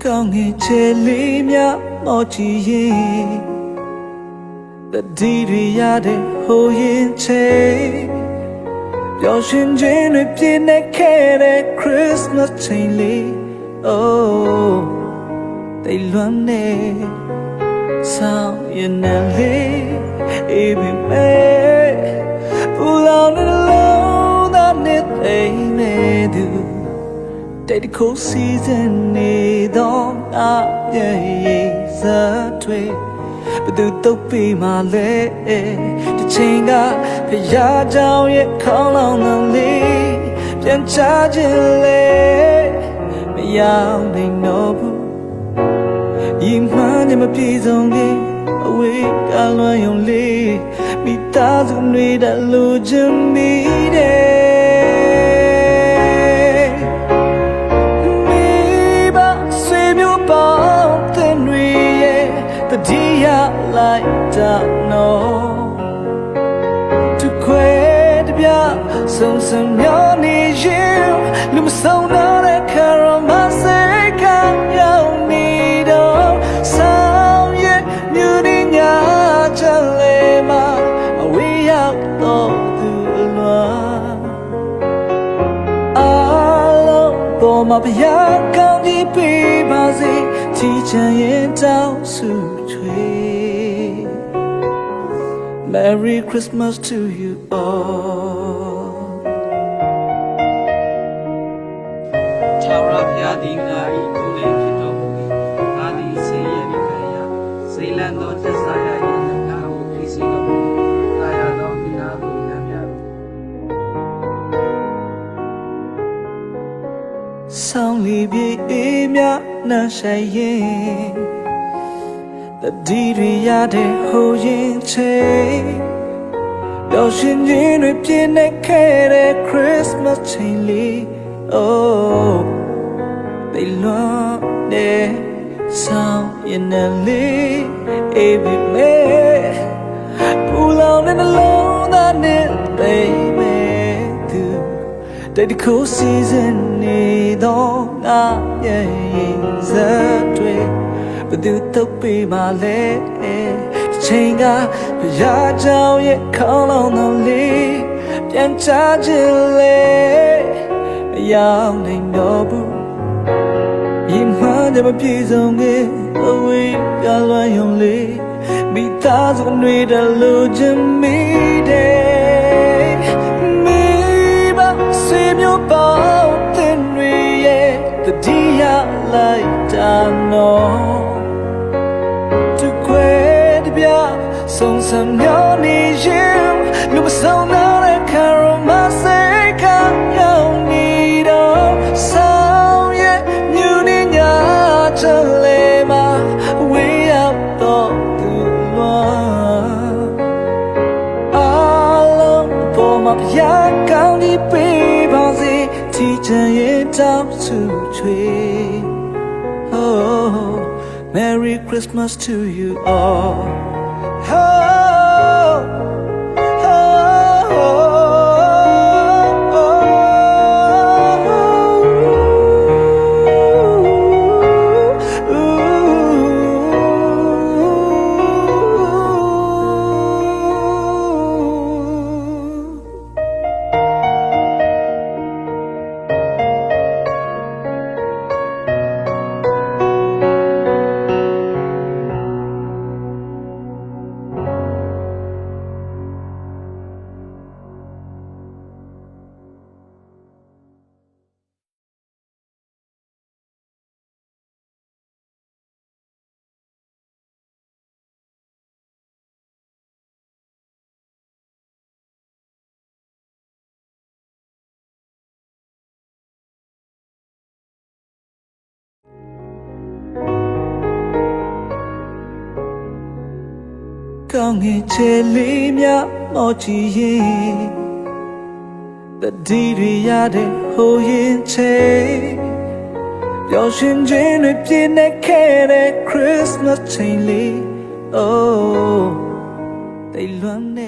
ကောင်းငယ်ချေလေးများမောချီရင်တတိတွေရတဲ့ဟိုရင်ချေပျော်ရွှင်ခြင်းတွေပြည့်နေခဲ့တဲ့ Christmas ချိန်လေး Oh တိတ်လွမ်းနေဆောင်ရင်လည်းအေးပြီမဲ့ပူလောင်နေလုံးသားနဲ့အိမ်နေသူတဲ့ဒီကိုစီစဉ်နေတော့အရဲ့စထွေဘသူတုတ်ပြီးမှလဲတချိန်ကဖရာကြောင်ရဲ့ခေါင်းလောင်လုံးလေးပြန်ချခြင်းလေမရောက်နိုင်တော့ဘူးဤမှန်နဲ့မပြေဆုံးခင်အဝေးကလွန်ရုံလေးမိသားစုတွေတလူချင်မိတယ်မိဘဆွေမျိုးပေါင်းတဲ့တွေရဲ့တတိယလိုက်တာနော်သူခွဲတပြဆုံဆုံမျောနေရင်လူမဆုံးတော့တဲ့ခါရောမစိတ်ကရောက်နေတော့ဆောင်ရဲ့မြူနေညာချလေမအဝေးရောက်တော့သူလွမ်းအားလုံးပေါ်မှာဘုရားကောင်းကြီးပေးပါစေချီးချမ်းရင်တောင်းဆုချွေ Merry Christmas to you all ချောရဖျားဒီငါဤကိုယ်လေးဖြစ်တော်မူပြီးငါသည်ဆင်းရဲပြီးခံရစိတ်လန်းသောသက်သာရ၏ငါကိုသိစေတော်မူသာရသောမိနာကိုညံ့များဆောင်းလီပြေအေးမြနှဆိုင်ရင်တတိတွေရတဲ့ဟိုရင်ချေပျော်ရွှင်ခြင်းတွေပြည့်နေခဲ့တဲ့ Christmas ချိန်လေး Oh they love me sound in the lane every man pull on in the long that net baby do the cool season need on yeah that way but do to be my leg change up ya down yet call on the lane ပြန်ချခြင်းလေမရောက်နိုင်တော့ဘူးဤမှန်တယ်မပြေဆုံးခင်အဝေးကလွန်ရုံလေးမိသားစုတွေတလူချင်မိတယ်မိဘဆွေမျိုးပေါင်းတဲ့တွေရဲ့တတိယလိုက်တာနော်သူခွဲတပြဆုံစံမျောနေရင်လူမဆုံးတော့တဲ့ခါရောမစိတ်ကရောက်နေတော့ဆောင်ရဲ့မြူနေညာချလေမဝေးရောက်တော့သူလွမ်းအားလုံးပေါ်မှာဘုရားကောင်းကြီးပေးပါစေချီးချမ်းရင်တောင်းဆုချွေ Oh Merry Christmas to you allကောင်းငယ်ချေလေးများမောချီရင်တတိတွေရတဲ့ဟိုရင်ချေပျော်ရွှင်ခြင်းတွေပြည့်နေခဲ့တဲ့ Christmas ချိန်လေး Oh တိတ်လွမ်းနေ